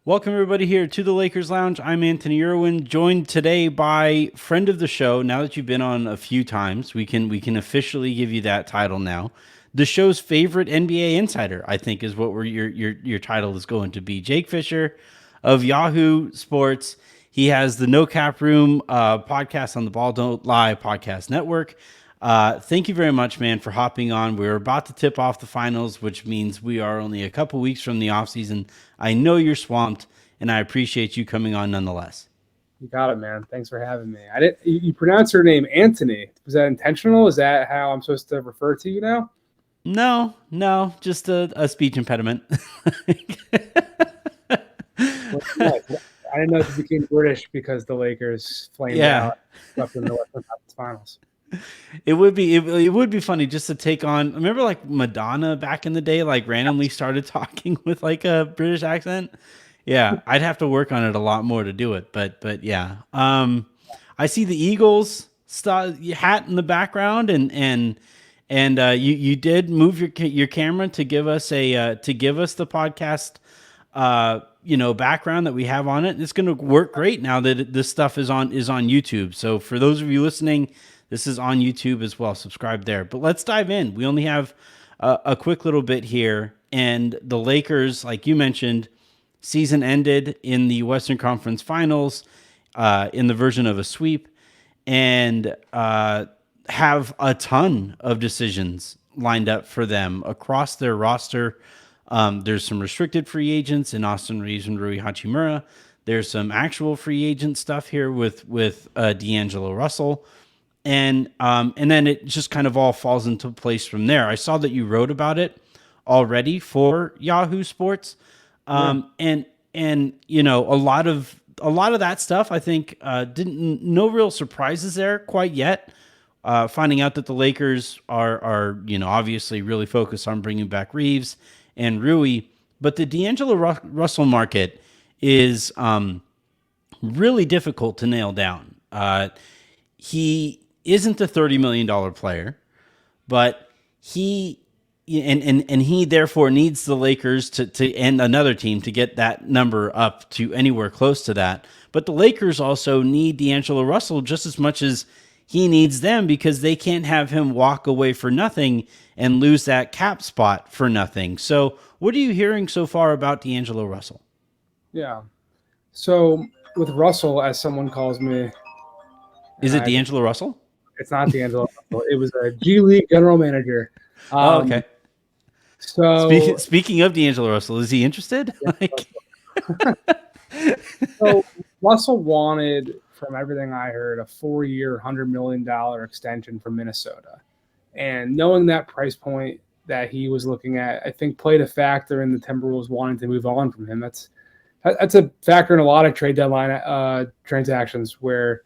Welcome everybody here to the Lakers Lounge. I'm Anthony Irwin, joined today by friend of the show. Now that you've been on a few times, we can officially give you that title now. The show's favorite NBA insider, I think, is what your title is going to be. Jake Fischer of Yahoo Sports. He has the No Cap Room podcast on the Ball Don't Lie podcast network. Thank you very much, man, for hopping on. We're about to tip off the finals, which means we are only a couple weeks from the offseason. I know you're swamped, and I appreciate you coming on nonetheless. You got it, man. Thanks for having me. I didn't. You pronounce her name Anthony. Was that intentional? Is that how I'm supposed to refer to you now? No, just a speech impediment. I didn't know you became British because the Lakers flamed out up in the Western Conference Finals. It would be funny just to take on. Remember, like Madonna back in the day, like randomly started talking with like a British accent. Yeah, I'd have to work on it a lot more to do it, but yeah. I see the Eagles hat in the background, and you did move your camera to give us the podcast background that we have on it. And it's going to work great now that this stuff is on YouTube. So for those of you listening, this is on YouTube as well. Subscribe there. But let's dive in. We only have a quick little bit here. And the Lakers, like you mentioned, season ended in the Western Conference Finals in the version of a sweep, and have a ton of decisions lined up for them across their roster. There's some restricted free agents in Austin Reeves and Rui Hachimura. There's some actual free agent stuff here with D'Angelo Russell. And then it just kind of all falls into place from there. I saw that you wrote about it already for Yahoo Sports. And a lot of that stuff, I think, no real surprises there quite yet. Finding out that the Lakers are obviously really focused on bringing back Reeves and Rui, but the D'Angelo Russell market is really difficult to nail down. He isn't a $30 million player, but he therefore needs the Lakers to and another team to get that number up to anywhere close to that. But the Lakers also need D'Angelo Russell just as much as he needs them, because they can't have him walk away for nothing and lose that cap spot for nothing. So what are you hearing so far about D'Angelo Russell? Yeah. So with Russell, as someone calls me. Is it D'Angelo Russell? It's not D'Angelo Russell. It was a G League general manager. Okay. So speaking of D'Angelo Russell, is he interested? Yeah, so Russell wanted, from everything I heard, a 4-year, $100 million extension from Minnesota. And knowing that price point that he was looking at, I think played a factor in the Timberwolves wanting to move on from him. That's a factor in a lot of trade deadline transactions where,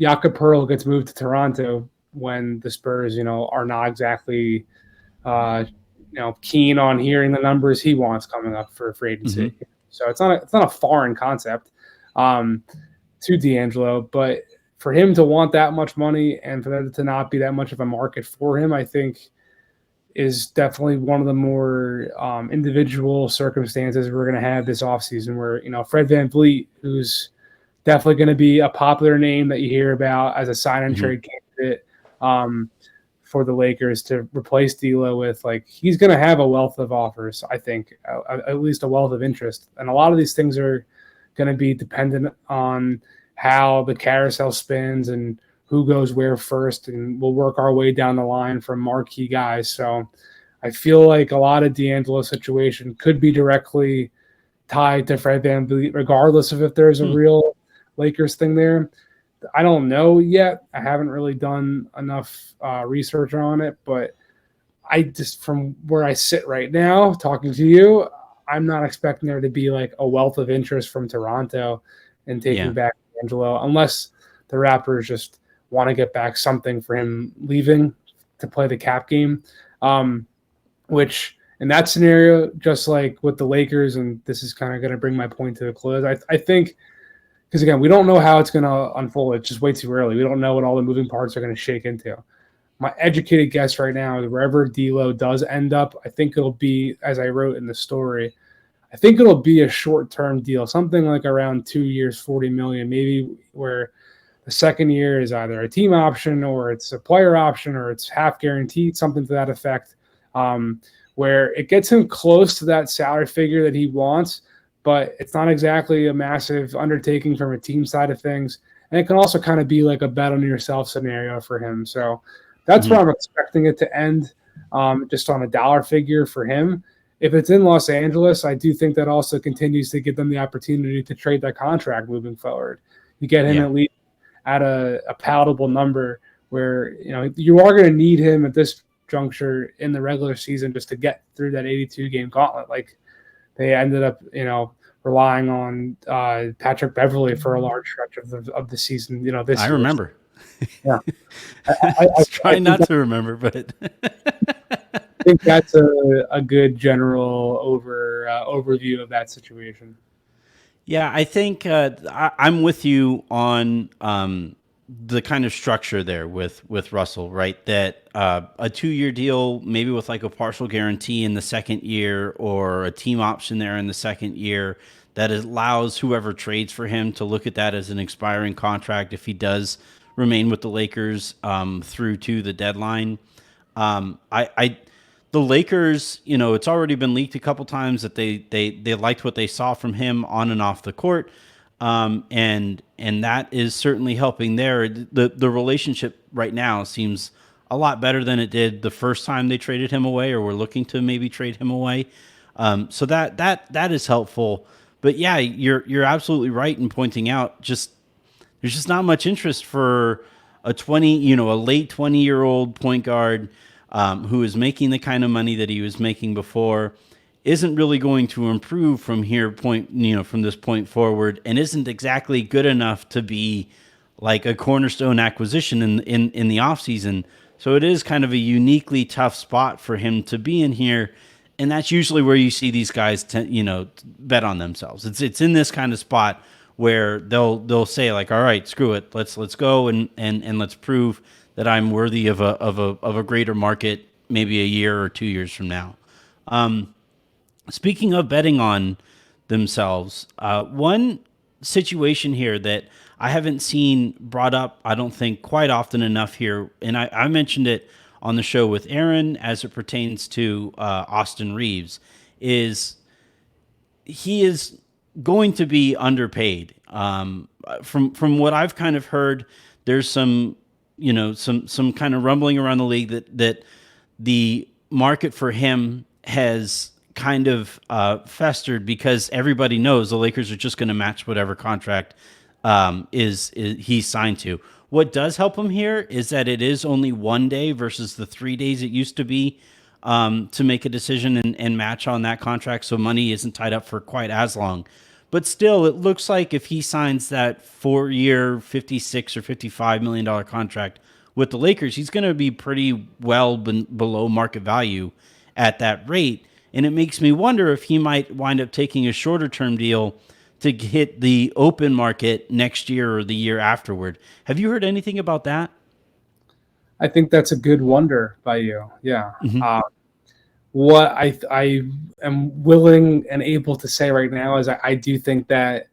Jakob Poeltl gets moved to Toronto when the Spurs, are not exactly, keen on hearing the numbers he wants coming up for free agency. Mm-hmm. So it's not a foreign concept to D'Angelo, but for him to want that much money and for there to not be that much of a market for him, I think is definitely one of the more individual circumstances we're going to have this offseason where, Fred VanVleet, who's definitely going to be a popular name that you hear about as a sign-and-trade candidate for the Lakers to replace D'Lo with, he's going to have a wealth of offers, I think, at least a wealth of interest. And a lot of these things are going to be dependent on how the carousel spins and who goes where first, and we'll work our way down the line from marquee guys. So I feel like a lot of D'Angelo's situation could be directly tied to Fred VanVleet, regardless of if there's a real Lakers thing there. I don't know yet. I haven't really done enough research on it, but I just, from where I sit right now talking to you, I'm not expecting there to be a wealth of interest from Toronto in taking back D'Angelo, unless the Raptors just want to get back something for him leaving to play the cap game, which in that scenario, just like with the Lakers, and this is kind of going to bring my point to a close, I think, because again, we don't know how it's going to unfold. It's just way too early. We don't know what all the moving parts are going to shake into. My educated guess right now is wherever D'Lo does end up, I think it'll be, as I wrote in the story, I think it'll be a short-term deal, something like around 2 years, 40 million, maybe, where the second year is either a team option or it's a player option or it's half guaranteed, something to that effect, where it gets him close to that salary figure that he wants, but it's not exactly a massive undertaking from a team side of things. And it can also kind of be like a bet on yourself scenario for him. So that's where I'm expecting it to end, just on a dollar figure for him. If it's in Los Angeles, I do think that also continues to give them the opportunity to trade that contract moving forward. You get him at least at a palatable number where, you are going to need him at this juncture in the regular season just to get through that 82 game gauntlet. Like they ended up, relying on Patrick Beverley for a large stretch of the season. This I year. remember. Yeah, I was trying not to remember, but I think that's a good general overview of that situation. Yeah, I think I'm with you on the kind of structure there with Russell, right? That a 2-year deal, maybe with like a partial guarantee in the second year or a team option there in the second year, that allows whoever trades for him to look at that as an expiring contract if he does remain with the Lakers through to the deadline. The Lakers, it's already been leaked a couple times that they liked what they saw from him on and off the court, and that is certainly helping there. The relationship right now seems a lot better than it did the first time they traded him away, or were looking to maybe trade him away. So that is helpful. But yeah, you're absolutely right in pointing out there's just not much interest for a late 20-year-old point guard who is making the kind of money that he was making before, isn't really going to improve from from this point forward, and isn't exactly good enough to be like a cornerstone acquisition in the offseason. So it is kind of a uniquely tough spot for him to be in here. And that's usually where you see these guys, bet on themselves. It's in this kind of spot where they'll say like, all right, screw it, let's go and let's prove that I'm worthy of a greater market, maybe a year or 2 years from now. Speaking of betting on themselves, one situation here that I haven't seen brought up, I don't think quite often enough here, and I mentioned it on the show with Aaron as it pertains to Austin Reeves, is he is going to be underpaid. From what I've kind of heard, there's some kind of rumbling around the league that the market for him has kind of festered because everybody knows the Lakers are just going to match whatever contract is he's signed to. What does help him here is that it is only 1 day versus the 3 days it used to be to make a decision and match on that contract. So money isn't tied up for quite as long. But still, it looks like if he signs that 4-year, $56 or $55 million contract with the Lakers, he's going to be pretty well below market value at that rate. And it makes me wonder if he might wind up taking a shorter term deal to hit the open market next year or the year afterward. Have you heard anything about that? I think that's a good wonder by you. Yeah. Mm-hmm. What I am willing and able to say right now is I do think that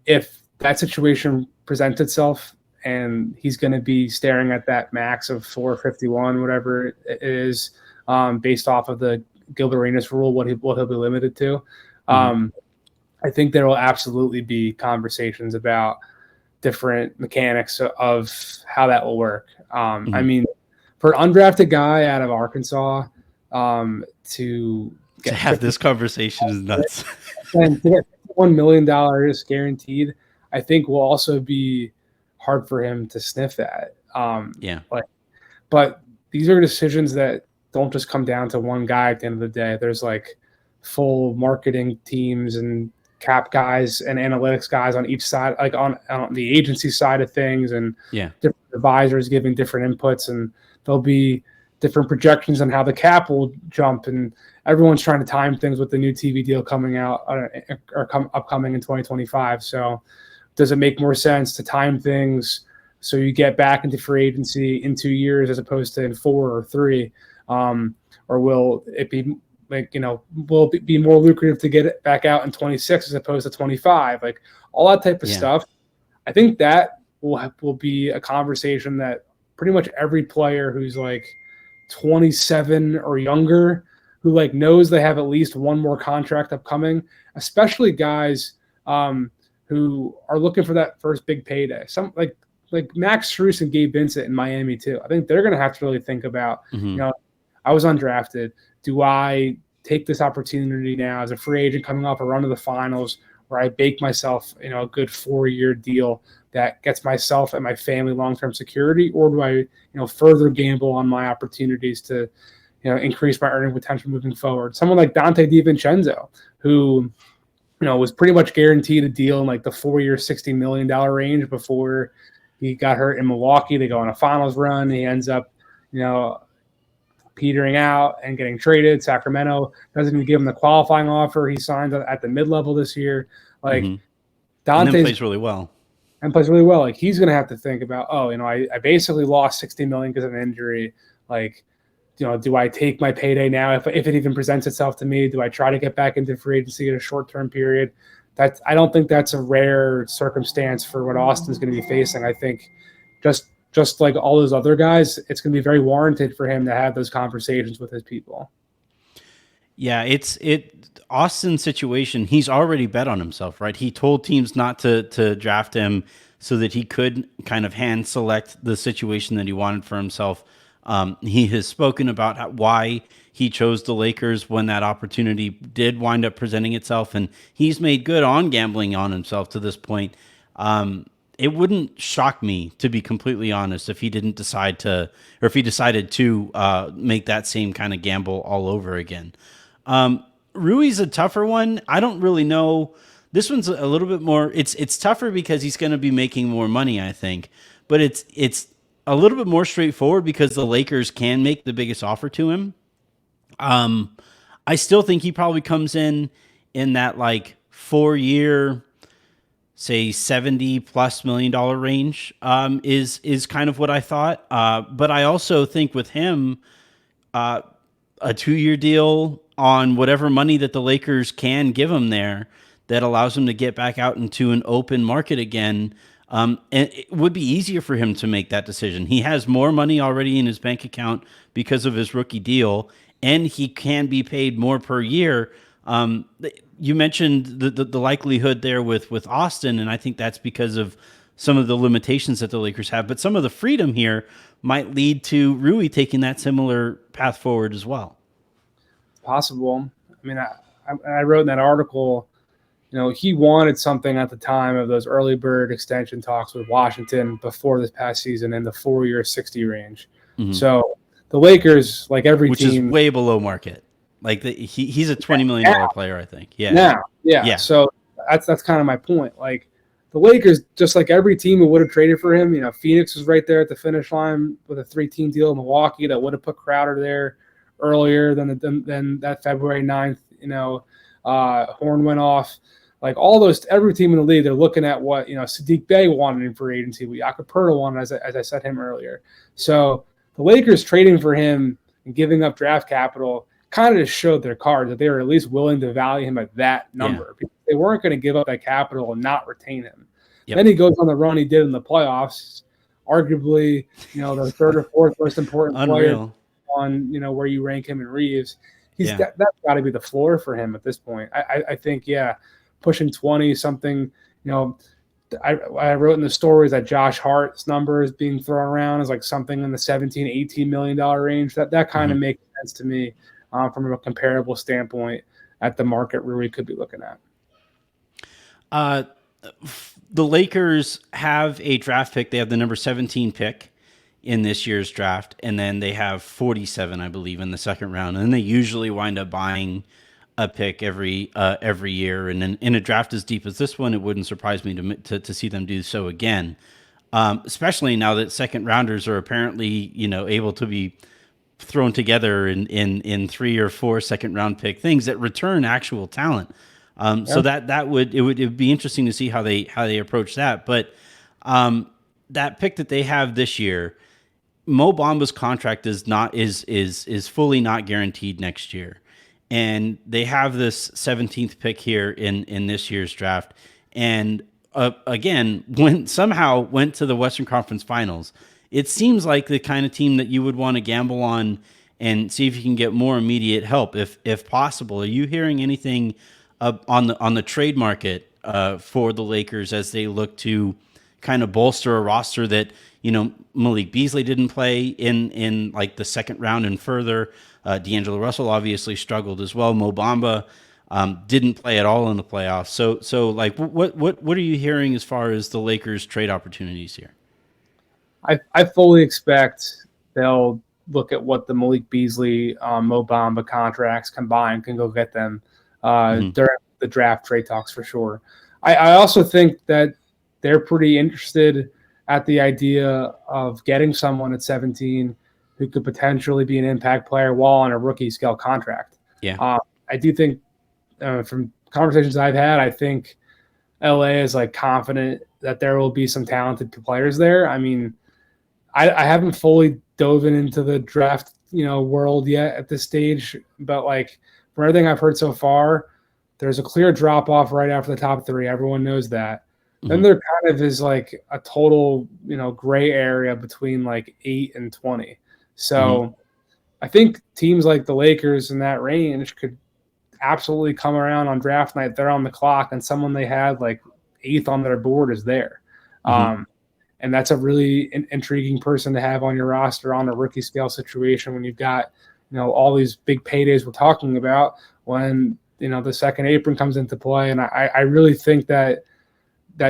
if that situation presents itself and he's going to be staring at that max of 451, whatever it is, based off of the Gilbert Arenas rule, what he'll be limited to, I think there will absolutely be conversations about different mechanics of how that will work. I mean, for an undrafted guy out of Arkansas, to have this conversation is nuts. And to get $1 million guaranteed, I think will also be hard for him to sniff at. But these are decisions that don't just come down to one guy at the end of the day. There's like full marketing teams and cap guys and analytics guys on each side, like on the agency side of things, and different advisors giving different inputs, and there'll be different projections on how the cap will jump, and everyone's trying to time things with the new TV deal coming out upcoming in 2025. So does it make more sense to time things so you get back into free agency in 2 years as opposed to in 4 or 3? Or will it be like, will it be more lucrative to get it back out in 26 as opposed to 25? Like all that type of stuff. I think that will be a conversation that pretty much every player who's like 27 or younger, who like knows they have at least one more contract upcoming, especially guys who are looking for that first big payday. Some like Max Strus and Gabe Vincent in Miami too. I think they're going to have to really think about, I was undrafted. Do I take this opportunity now as a free agent coming off a run to the finals where I bake myself, a good 4-year deal that gets myself and my family long-term security, or do I, further gamble on my opportunities to, increase my earning potential moving forward? Someone like Dante DiVincenzo, who, was pretty much guaranteed a deal in like the 4-year, $60 million range before he got hurt in Milwaukee. They go on a finals run. He ends up, petering out and getting traded. Sacramento doesn't even give him the qualifying offer. He signed at the mid-level this year. Like Dante plays really well. And plays really well. Like he's going to have to think about, I basically lost $60 million because of an injury. Like, do I take my payday now if it even presents itself to me? Do I try to get back into free agency in a short-term period? I don't think that's a rare circumstance for what Austin's going to be facing. I think just like all those other guys, it's going to be very warranted for him to have those conversations with his people. Yeah, Austin's situation, he's already bet on himself, right? He told teams not to draft him so that he could kind of hand select the situation that he wanted for himself. He has spoken about why he chose the Lakers when that opportunity did wind up presenting itself, and he's made good on gambling on himself to this point. It wouldn't shock me, to be completely honest, if he didn't decide to, or if he decided to make that same kind of gamble all over again. Rui's a tougher one. I don't really know. This one's a little bit more. It's tougher because he's going to be making more money, I think, but it's a little bit more straightforward because the Lakers can make the biggest offer to him. I still think he probably comes in that like 4-year, say $70+ million range, is kind of what I thought. But I also think with him, a 2-year deal on whatever money that the Lakers can give him there that allows him to get back out into an open market again. And it would be easier for him to make that decision. He has more money already in his bank account because of his rookie deal, and he can be paid more per year. You mentioned the likelihood there with Austin, and I think that's because of some of the limitations that the Lakers have. But some of the freedom here might lead to Rui taking that similar path forward as well. It's possible. I mean, I wrote in that article, he wanted something at the time of those early bird extension talks with Washington before this past season in the 4-year, 60 range. Mm-hmm. So the Lakers, like every which team, is way below market. Like he's a $20 million player, I think. Yeah. Yeah. So that's kind of my point. Like the Lakers, just like every team who would have traded for him, Phoenix was right there at the finish line with a 3-team deal in Milwaukee that would have put Crowder there earlier than that February 9th, horn went off. Like all those, every team in the league, they're looking at what, Sadiq Bey wanted in free agency, what Jakob Poeltl wanted, as I said him earlier. So the Lakers trading for him and giving up draft capital kind of just showed their cards that they were at least willing to value him at that number. Yeah. They weren't going to give up that capital and not retain him. Yep. Then he goes on the run he did in the playoffs, arguably, the third or fourth most important player on, where you rank him in Reeves. That's got to be the floor for him at this point. I think, pushing 20 something, I wrote in the stories that Josh Hart's number is being thrown around as like something in the $17-18 million range. That kind of makes sense to me from a comparable standpoint at the market Rui could be looking at. The Lakers have a draft pick. They have the number 17 pick in this year's draft, and then they have 47, I believe, in the second round. And they usually wind up buying a pick every year. And in a draft as deep as this one, it wouldn't surprise me to see them do so again, especially now that second rounders are apparently able to be thrown together in 3 or 4 second round pick things that return actual talent. So it would be interesting to see how they approach that. But that pick that they have this year, Mo Bamba's contract is fully not guaranteed next year. and they have this 17th pick here in this year's draft. And again, somehow went to the Western Conference Finals. It seems like the kind of team that you would want to gamble on and see if you can get more immediate help, if possible. Are you hearing anything on the trade market for the Lakers as they look to kind of bolster a roster that, Malik Beasley didn't play in like the second round and further. D'Angelo Russell obviously struggled as well. Mo Bamba didn't play at all in the playoffs. So like, what are you hearing as far as the Lakers trade opportunities here? I fully expect they'll look at what the Malik Beasley, Mo Bamba contracts combined can go get them during the draft trade talks for sure. I also think that they're pretty interested at the idea of getting someone at 17 who could potentially be an impact player while on a rookie scale contract. Yeah. I do think from conversations I've had, I think LA is like confident that there will be some talented players there. I mean, I haven't fully dove into the draft, world yet at this stage, but like from everything I've heard so far, there's a clear drop off right after the top three. Everyone knows that. Then there kind of is like a total, gray area between like 8 and 20. So I think teams like the Lakers in that range could absolutely come around on draft night. They're on the clock and someone they had like 8th on their board is there. And that's a really intriguing person to have on your roster on a rookie scale situation when you've got, all these big paydays we're talking about when, the second apron comes into play. And I really think that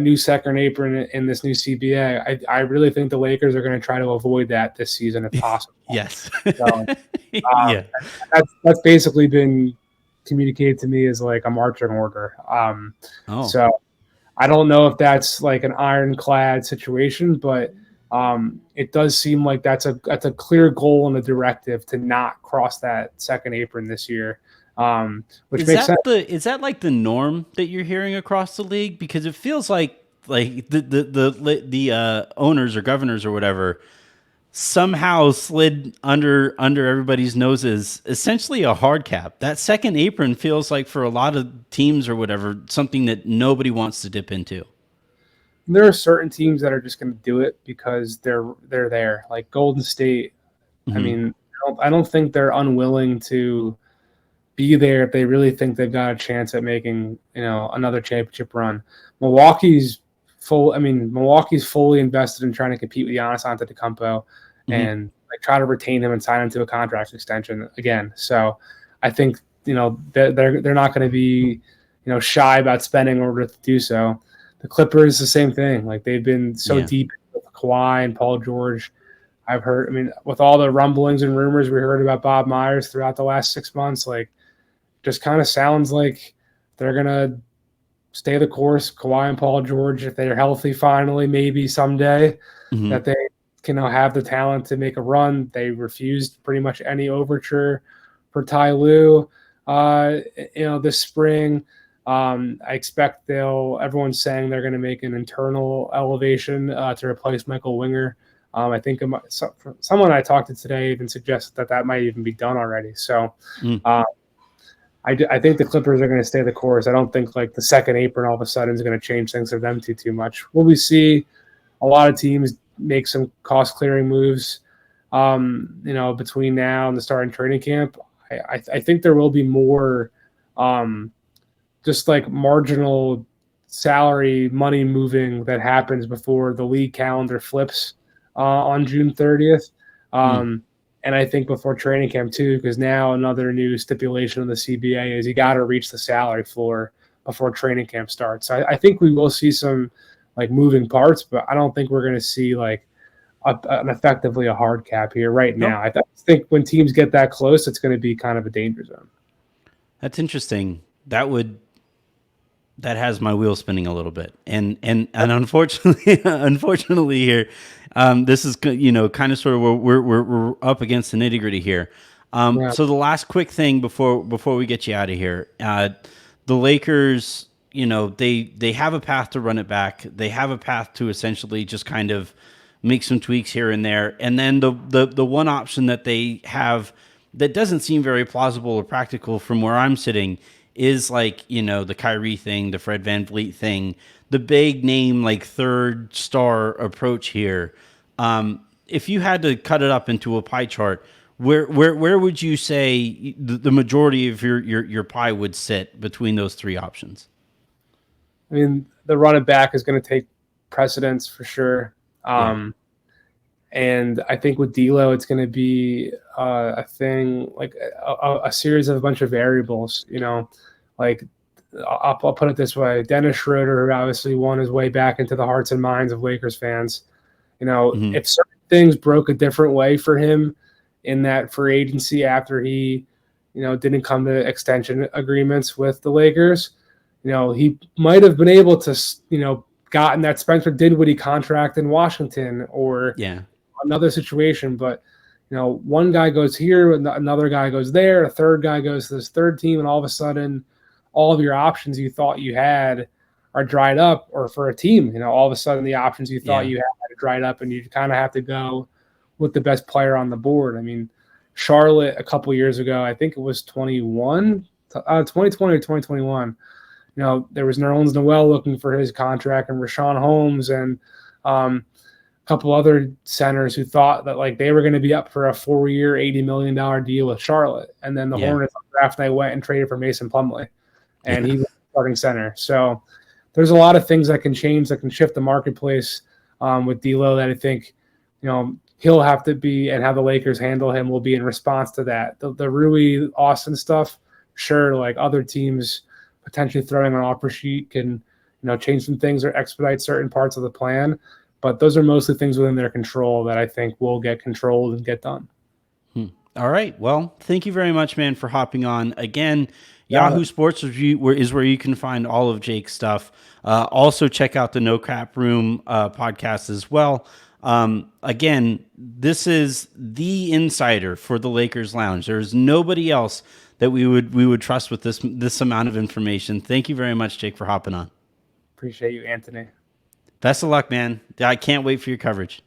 new second apron in this new CBA, I really think the Lakers are going to try to avoid that this season if possible. Yes. So, yeah. That's basically been communicated to me as like a marching order. So I don't know if that's like an ironclad situation, but it does seem like that's a clear goal and a directive to not cross that second apron this year. Which makes sense. Is that like the norm that you're hearing across the league? Because it feels like the owners or governors or whatever somehow slid under everybody's noses essentially a hard cap. That second apron feels like for a lot of teams or whatever something that nobody wants to dip into. There are certain teams that are just going to do it because they're there, like Golden State. I mean, I don't think they're unwilling to be there if they really think they've got a chance at making, another championship run. Milwaukee's fully invested in trying to compete with Giannis Antetokounmpo and like try to retain him and sign him to a contract extension again. So I think, they're not going to be, shy about spending in order to do so. The Clippers, the same thing. Like they've been so deep with Kawhi and Paul George. I've heard, with all the rumblings and rumors we heard about Bob Myers throughout the last 6 months, like just kind of sounds like they're going to stay the course. Kawhi and Paul George, if they're healthy finally, maybe someday, that they can have the talent to make a run. They refused pretty much any overture for Ty Lue, this spring. I expect everyone's saying they're going to make an internal elevation to replace Michael Winger. I think someone I talked to today even suggested that might even be done already. So I think the Clippers are going to stay the course. I don't think like the second apron all of a sudden is going to change things for them too much. Will we see a lot of teams make some cost clearing moves, between now and the starting training camp? I think there will be more just like marginal salary money moving that happens before the league calendar flips on June 30th. And I think before training camp too, because now another new stipulation of the CBA is you got to reach the salary floor before training camp starts. So I think we will see some like moving parts, but I don't think we're going to see like effectively a hard cap here right now. I think when teams get that close, it's going to be kind of a danger zone. That's interesting. That has my wheels spinning a little bit, and unfortunately here, this is kind of sort of where we're up against the nitty gritty here. So the last quick thing before we get you out of here, the Lakers, they have a path to run it back. They have a path to essentially just kind of make some tweaks here and there, and then the one option that they have that doesn't seem very plausible or practical from where I'm sitting is like, the Kyrie thing, the Fred VanVleet thing, the big name, like third star approach here. If you had to cut it up into a pie chart, where would you say the majority of your pie would sit between those three options? I mean, the running back is going to take precedence for sure. And I think with D'Lo, it's going to be a thing like a series of a bunch of variables. Like I'll put it this way: Dennis Schroeder, who obviously won his way back into the hearts and minds of Lakers fans. If certain things broke a different way for him in that free agency after he, didn't come to extension agreements with the Lakers, he might have been able to, gotten that Spencer Dinwiddie contract in Washington or another situation. But, one guy goes here, another guy goes there, a third guy goes to this third team, and all of a sudden all of your options you thought you had are dried up. Or for a team, all of a sudden the options you thought you had are dried up, and you kind of have to go with the best player on the board. I mean, Charlotte a couple years ago, I think it was 2020 or 2021, there was Nerlens Noel looking for his contract, and Rashawn Holmes and a couple other centers who thought that like they were going to be up for a 4-year, $80 million deal with Charlotte. And then the Hornets on draft night went and traded for Mason Plumlee, and he was starting center. So there's a lot of things that can change, that can shift the marketplace with D'Lo, that I think, he'll have to be, and how the Lakers handle him will be in response to that. The Rui Austin stuff, sure, like other teams potentially throwing an offer sheet can, change some things or expedite certain parts of the plan. But those are mostly things within their control that I think will get controlled and get done. All right. Well, thank you very much, man, for hopping on again. Yahoo Sports is where you can find all of Jake's stuff. Also, check out the No Cap Room podcast as well. Again, this is the insider for the Lakers Lounge. There's nobody else that we would trust with this amount of information. Thank you very much, Jake, for hopping on. Appreciate you, Anthony. Best of luck, man. I can't wait for your coverage.